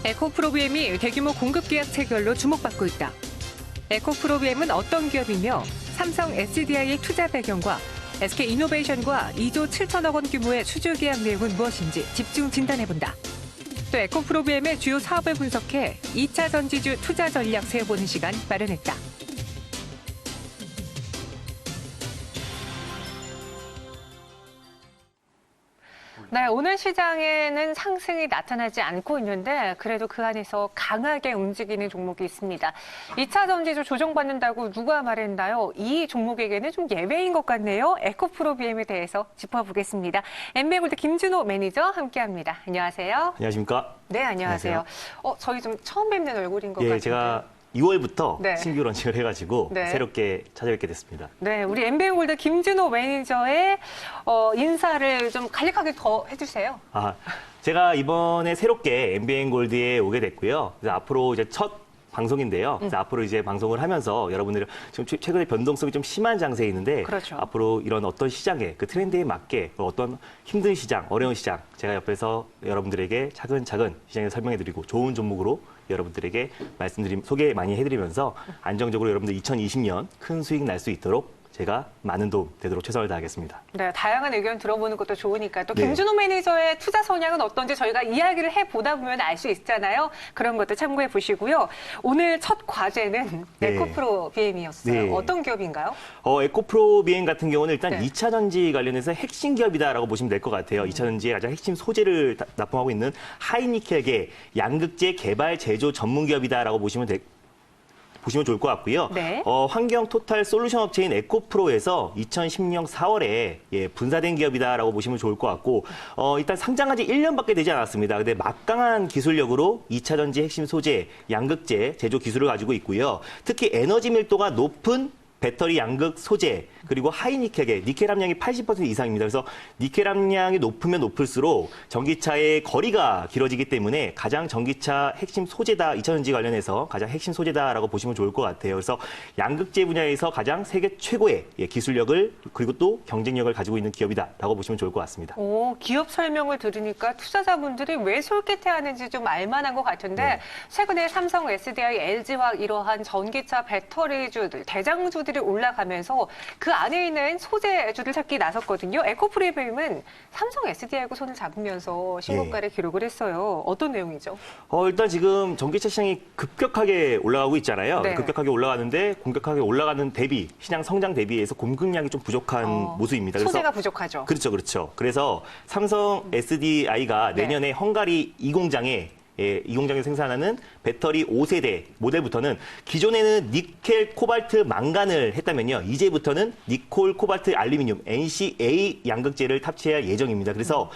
에코프로비엠이 대규모 공급 계약 체결로 주목받고 있다. 에코프로비엠은 어떤 기업이며 삼성 SDI의 투자 배경과 SK이노베이션과 2조 7천억 원 규모의 수주 계약 내용은 무엇인지 집중 진단해본다. 또 에코프로비엠의 주요 사업을 분석해 2차 전지주 투자 전략 세워보는 시간 마련했다. 네, 오늘 시장에는 상승이 나타나지 않고 있는데 그래도 그 안에서 강하게 움직이는 종목이 있습니다. 2차 전지주 조정받는다고 누가 말했나요? 이 종목에게는 좀 예외인 것 같네요. 에코프로비엠에 대해서 짚어보겠습니다. 엠비골드 김준호 매니저 함께합니다. 안녕하세요. 안녕하십니까? 네, 안녕하세요. 저희 좀 처음 뵙는 얼굴인 것 같은데. 제가 2월부터 네. 신규 런칭을 해가지고 네. 새롭게 찾아뵙게 됐습니다. 네, 우리 엠비골드 김준호 매니저의 인사를 좀 간략하게 더 해주세요. 제가 이번에 새롭게 MBN골드에 오게 됐고요. 그래서 앞으로 이제 첫 방송인데요. 그래서 앞으로 이제 방송을 하면서 여러분들 지금 최근에 변동성이 좀 심한 장세에 있는데 그렇죠. 앞으로 이런 어떤 시장에 그 트렌드에 맞게 어떤 힘든 시장, 어려운 시장 제가 옆에서 여러분들에게 차근차근 시장에 설명해드리고 좋은 종목으로 여러분들에게 소개 많이 해드리면서 안정적으로 여러분들 2020년 큰 수익 날 수 있도록 제가 많은 도움 되도록 최선을 다하겠습니다. 네, 다양한 의견 들어보는 것도 좋으니까 또 네. 김준호 매니저의 투자 성향은 어떤지 저희가 이야기를 해보다 보면 알 수 있잖아요. 그런 것도 참고해 보시고요. 오늘 첫 과제는 네. 에코프로비엠이었어요. 네. 어떤 기업인가요? 에코프로비엠 같은 경우는 일단 네. 2차 전지 관련해서 핵심 기업이다라고 보시면 될 것 같아요. 2차 전지의 가장 핵심 소재를 납품하고 있는 하이니켈계 양극재 개발 제조 전문 기업이다라고 보시면 좋을 것 같고요. 네. 환경 토탈 솔루션 업체인 에코프로에서 2010년 4월에 분사된 기업이다라고 보시면 좋을 것 같고 일단 상장한 지 1년밖에 되지 않았습니다. 근데 막강한 기술력으로 2차 전지 핵심 소재 양극재 제조 기술을 가지고 있고요. 특히 에너지 밀도가 높은 배터리 양극 소재 그리고 하이니켈계 니켈 함량이 80% 이상입니다. 그래서 니켈 함량이 높으면 높을수록 전기차의 거리가 길어지기 때문에 가장 전기차 핵심 소재다. 2차 전지 관련해서 가장 핵심 소재다라고 보시면 좋을 것 같아요. 그래서 양극재 분야에서 가장 세계 최고의 기술력을 그리고 또 경쟁력을 가지고 있는 기업이다라고 보시면 좋을 것 같습니다. 기업 설명을 들으니까 투자자분들이 왜 솔깃해하는지 좀 알만한 것 같은데 네. 최근에 삼성, SDI, LG와 이러한 전기차 배터리주들, 대장주들이 올라가면서 그 안에 있는 소재주를 찾기 나섰거든요. 에코프로비엠은 삼성, SDI하고 손을 잡으면서 신고가를 기록을 했어요. 어떤 내용이죠? 일단 지금 전기차 시장이 급격하게 올라가고 있잖아요. 네. 급격하게 올라가는데 공격하게 올라가는 시장 성장 대비해서 공급량이 좀 부족한 모습입니다. 소재가 부족하죠. 그렇죠. 그래서 삼성 SDI가 내년에 헝가리 이 공장에 생산하는 배터리 5세대 모델부터는 기존에는 니켈, 코발트, 망간을 했다면요. 이제부터는 니콜, 코발트, 알루미늄, NCA 양극재를 탑재할 예정입니다. 그래서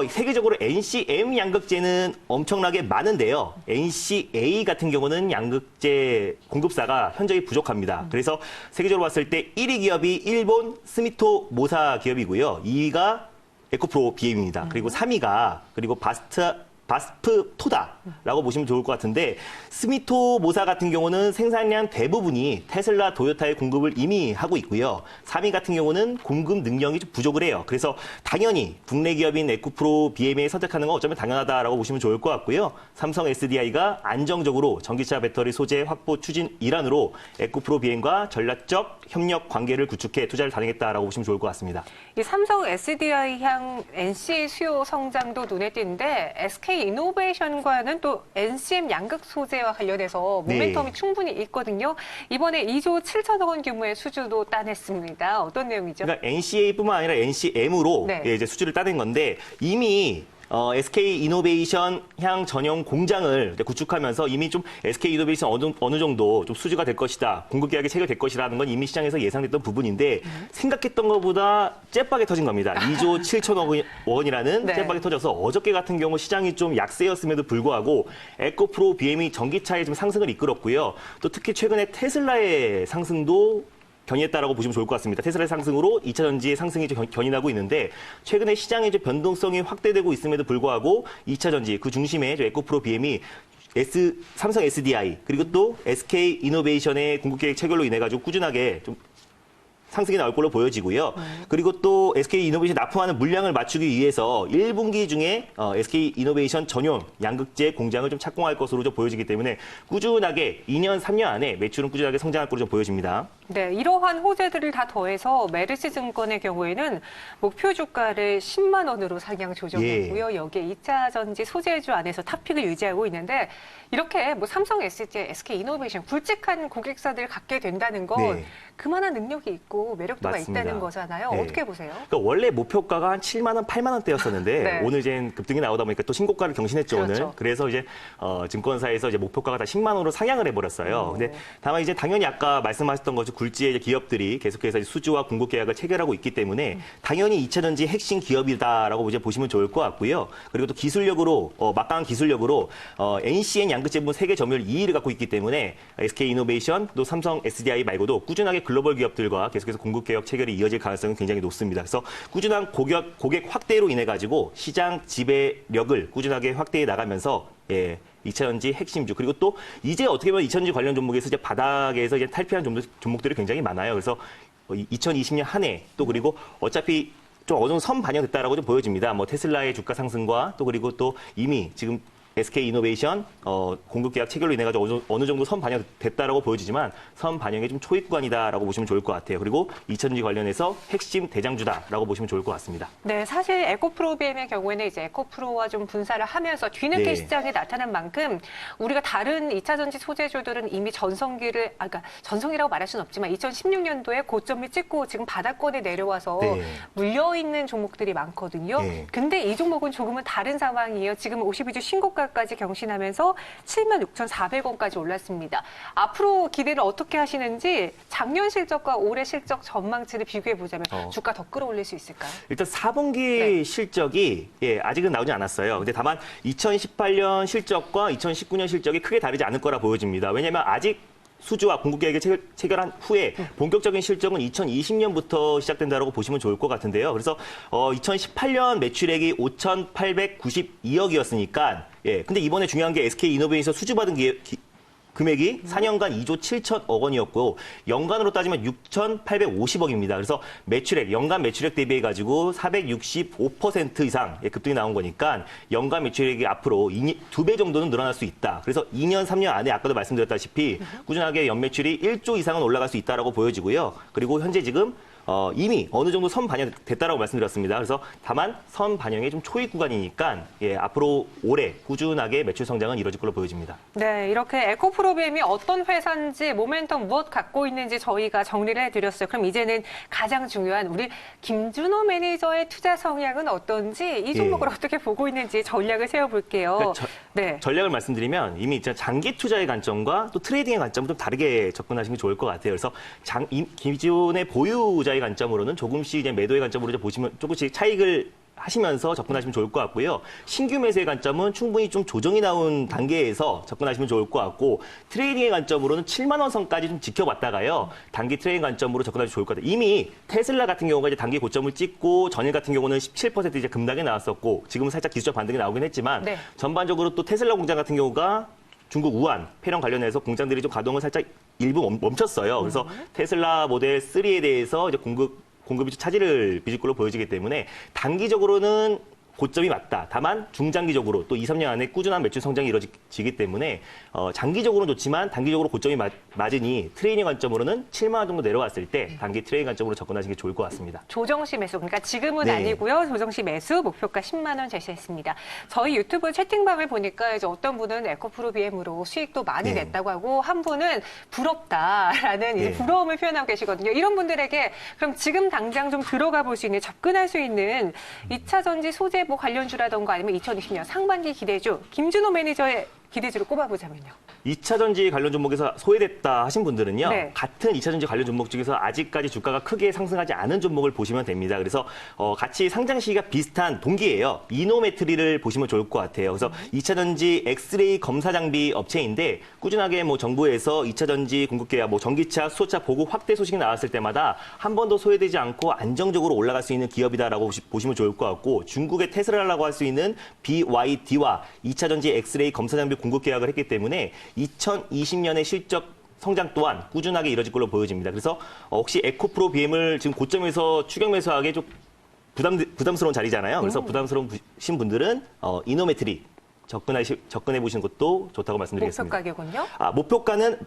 세계적으로 NCM 양극재는 엄청나게 많은데요. NCA 같은 경우는 양극재 공급사가 현저히 부족합니다. 그래서 세계적으로 봤을 때 1위 기업이 일본 스미토 모사 기업이고요. 2위가 에코프로비엠입니다. 그리고 3위가 바스프토다라고 보시면 좋을 것 같은데 스미토 모사 같은 경우는 생산량 대부분이 테슬라, 도요타의 공급을 이미 하고 있고요. 3위 같은 경우는 공급 능력이 좀 부족을 해요. 그래서 당연히 국내 기업인 에코프로비엠에 선택하는 건 어쩌면 당연하다라고 보시면 좋을 것 같고요. 삼성 SDI가 안정적으로 전기차 배터리 소재 확보 추진 일환으로 에코프로비엠과 전략적 협력 관계를 구축해 투자를 단행했다라고 보시면 좋을 것 같습니다. 이 삼성 SDI 향 NC 수요 성장도 눈에 띄는데 SK이노베이션과는 또 NCM 양극 소재와 관련해서 모멘텀이 충분히 있거든요. 이번에 2조 7천억 원 규모의 수주도 따냈습니다. 어떤 내용이죠? 그러니까 NCA뿐만 아니라 NCM으로 이제 수주를 따낸 건데 이미 SK이노베이션 향 전용 공장을 구축하면서 이미 좀 SK이노베이션 어느 정도 좀 수주가 될 것이다. 공급 계약이 체결될 것이라는 건 이미 시장에서 예상됐던 부분인데 생각했던 것보다 째빠게 터진 겁니다. 2조 7천억 원이라는 째빠게 터져서 어저께 같은 경우 시장이 좀 약세였음에도 불구하고 에코프로비엠이 전기차의 좀 상승을 이끌었고요. 또 특히 최근에 테슬라의 상승도 견인했다라고 보시면 좋을 것 같습니다. 테슬라의 상승으로 2차 전지의 상승이 견인하고 있는데 최근에 시장의 변동성이 확대되고 있음에도 불구하고 2차 전지 그 중심에 에코프로비엠이 삼성 SDI 그리고 또 SK이노베이션의 공급 계획 체결로 인해 가지고 꾸준하게 좀 상승이 나올 걸로 보여지고요. 그리고 또 SK 이노베이션 납품하는 물량을 맞추기 위해서 1분기 중에 SK 이노베이션 전용 양극재 공장을 좀 착공할 것으로 좀 보여지기 때문에 꾸준하게 2년, 3년 안에 매출은 꾸준하게 성장할 것으로 좀 보여집니다. 네, 이러한 호재들을 다 더해서 메르스증권의 경우에는 목표 주가를 10만 원으로 상향 조정했고요. 여기에 2차 전지 소재주 안에서 탑픽을 유지하고 있는데 이렇게 뭐 삼성 SDI, SK 이노베이션 굵직한 고객사들을 갖게 된다는 건 그만한 능력이 있고 매력도가 맞습니다. 있다는 거잖아요. 어떻게 보세요? 그러니까 원래 목표가가 한 7만 원, 8만 원대였었는데 오늘 이제 급등이 나오다 보니까 또 신고가를 경신했죠, 오늘. 그래서 이제 증권사에서 이제 목표가가 다 10만 원으로 상향을 해버렸어요. 근데 다만 이제 당연히 아까 말씀하셨던 것처럼 굴지의 기업들이 계속해서 수주와 공급 계약을 체결하고 있기 때문에 당연히 2차전지 핵심 기업이다라고 이제 보시면 좋을 것 같고요. 그리고 또 기술력으로 막강한 기술력으로 NCN 양극재 부분 세계 점유율 2위를 갖고 있기 때문에 SK 이노베이션 또 삼성 SDI 말고도 꾸준하게 글로벌 기업들과 계속해서 공급 개혁 체결이 이어질 가능성은 굉장히 높습니다. 그래서 꾸준한 고객 확대로 인해 가지고 시장 지배력을 꾸준하게 확대해 나가면서 2차전지 핵심주 그리고 또 이제 어떻게 보면 2차전지 관련 종목에서 이제 바닥에서 이제 탈피한 종목들이 굉장히 많아요. 그래서 2020년 한 해 또 그리고 어차피 좀 어느 정도 선 반영됐다라고 좀 보여집니다. 뭐 테슬라의 주가 상승과 또 그리고 또 이미 지금 SK 이노베이션 공급 계약 체결로 인해 가지고 어느 정도 선 반영됐다라고 보여지지만 선 반영의 좀 초입 구간이다라고 보시면 좋을 것 같아요. 그리고 2차전지 관련해서 핵심 대장주다라고 보시면 좋을 것 같습니다. 네, 사실 에코프로비엠의 경우에는 이제 에코프로와 좀 분사를 하면서 뒤늦게 시장에 나타난 만큼 우리가 다른 2차전지 소재주들은 이미 그러니까 전성기라고 말할 수는 없지만 2016년도에 고점을 찍고 지금 바닥권에 내려와서 물려 있는 종목들이 많거든요. 근데 이 종목은 조금은 다른 상황이에요. 지금 52주 신고가 까지 경신하면서 76,400원까지 올랐습니다. 앞으로 기대를 어떻게 하시는지 작년 실적과 올해 실적 전망치를 비교해 보자면 주가 더 끌어올릴 수 있을까요? 일단 4분기 실적이 아직은 나오지 않았어요. 근데 다만 2018년 실적과 2019년 실적이 크게 다르지 않을 거라 보여집니다. 왜냐하면 아직 수주와 공급 계획을 체결한 후에 본격적인 실적은 2020년부터 시작된다고 보시면 좋을 것 같은데요. 그래서 2018년 매출액이 5,892억이었으니까 근데 이번에 중요한 게 SK 이노베이션 수주받은 금액이 4년간 2조 7천억 원이었고 연간으로 따지면 6,850억입니다. 그래서 연간 매출액 대비해 가지고 465% 이상 급등이 나온 거니까 연간 매출액이 앞으로 2배 정도는 늘어날 수 있다. 그래서 2년, 3년 안에 아까도 말씀드렸다시피 꾸준하게 연매출이 1조 이상은 올라갈 수 있다라고 보여지고요. 그리고 현재 지금 이미 어느 정도 선 반영됐다라고 말씀드렸습니다. 그래서 다만 선 반영의 좀 초입 구간이니까 앞으로 올해 꾸준하게 매출 성장은 이뤄질 걸로 보여집니다. 네, 이렇게 에코프로비엠이 어떤 회사인지 모멘텀 무엇 갖고 있는지 저희가 정리를 해드렸어요. 그럼 이제는 가장 중요한 우리 김준호 매니저의 투자 성향은 어떤지 이 종목을 어떻게 보고 있는지 전략을 세워볼게요. 그러니까 전략을 말씀드리면 이미 장기 투자의 관점과 또 트레이딩의 관점은 좀 다르게 접근하시는 게 좋을 것 같아요. 그래서 기존의 보유자의 관점으로는 조금씩 이제 매도의 관점으로 이제 보시면 조금씩 차익을 하시면서 접근하시면 좋을 것 같고요. 신규 매수의 관점은 충분히 좀 조정이 나온 단계에서 접근하시면 좋을 것 같고 트레이딩의 관점으로는 7만 원 선까지 좀 지켜봤다가요. 단기 트레이딩 관점으로 접근하시면 좋을 것 같아요. 이미 테슬라 같은 경우가 이제 단기 고점을 찍고 전일 같은 경우는 17% 이제 급락이 나왔었고 지금은 살짝 기술적 반등이 나오긴 했지만 전반적으로 또 테슬라 공장 같은 경우가 중국 우한 폐렴 관련해서 공장들이 좀 가동을 살짝 일부 멈췄어요. 그래서 테슬라 모델 3에 대해서 이제 공급이 차질을 빚을 걸로 보여지기 때문에 단기적으로는 고점이 맞다. 다만 중장기적으로 또 2, 3년 안에 꾸준한 매출 성장이 이루어지기 때문에 장기적으로는 좋지만 단기적으로 고점이 맞으니 트레이딩 관점으로는 7만 원 정도 내려왔을 때 단기 트레이딩 관점으로 접근하시는 게 좋을 것 같습니다. 조정시 매수, 그러니까 지금은 아니고요. 조정시 매수, 목표가 10만 원 제시했습니다. 저희 유튜브 채팅방을 보니까 이제 어떤 분은 에코프로비엠으로 수익도 많이 냈다고 하고 한 분은 부럽다라는 이제 부러움을 표현하고 계시거든요. 이런 분들에게 그럼 지금 당장 좀 들어가 볼 수 있는 접근할 수 있는 2차 전지 소재 뭐 관련주라던가 아니면 2020년 상반기 기대주 김준호 매니저의 기대주를 꼽아보자면요. 2차전지 관련 종목에서 소외됐다 하신 분들은요. 같은 2차전지 관련 종목 중에서 아직까지 주가가 크게 상승하지 않은 종목을 보시면 됩니다. 그래서 같이 상장 시기가 비슷한 동기예요. 이노메트리를 보시면 좋을 것 같아요. 그래서 2차전지 엑스레이 검사 장비 업체인데 꾸준하게 뭐 정부에서 2차전지 공급 계약, 뭐 전기차, 수소차 보급 확대 소식이 나왔을 때마다 한 번도 소외되지 않고 안정적으로 올라갈 수 있는 기업이다라고 보시면 좋을 것 같고 중국의 테슬라라고 할 수 있는 BYD와 2차전지 엑스레이 검사 장비 공급 계약을 했기 때문에 2020년에 실적 성장 또한 꾸준하게 이뤄질 걸로 보여집니다. 그래서 혹시 에코프로 BM을 지금 고점에서 추격 매수하기 좀 부담스러운 자리잖아요. 그래서 부담스러우신 분들은 이노메트리 접근해 보시는 것도 좋다고 말씀드리겠습니다. 목표 가격은요? 목표가는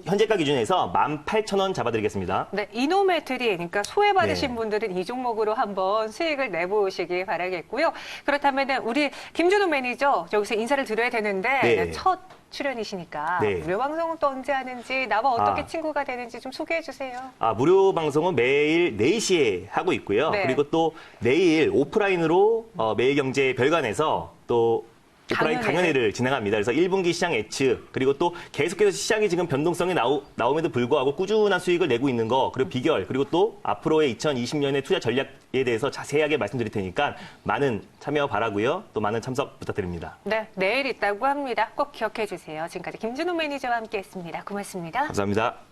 현재가 기준에서 18,000원 잡아드리겠습니다. 네, 이노메트리, 그러니까 소외받으신 네. 분들은 이 종목으로 한번 수익을 내보시기 바라겠고요. 그렇다면 우리 김준호 매니저 여기서 인사를 드려야 되는데 네. 첫 출연이시니까 네. 무료 방송은 또 언제 하는지 나와 어떻게 친구가 되는지 좀 소개해 주세요. 무료 방송은 매일 4시에 하고 있고요. 네. 그리고 또 내일 오프라인으로 매일경제 별관에서 또 오프라인 강연회를 진행합니다. 그래서 1분기 시장 예측, 그리고 또 계속해서 시장이 지금 변동성이 나옴에도 불구하고 꾸준한 수익을 내고 있는 거, 그리고 비결, 그리고 또 앞으로의 2020년의 투자 전략에 대해서 자세하게 말씀드릴 테니까 많은 참여 바라고요. 또 많은 참석 부탁드립니다. 네, 내일 있다고 합니다. 꼭 기억해 주세요. 지금까지 김준호 매니저와 함께했습니다. 고맙습니다. 감사합니다.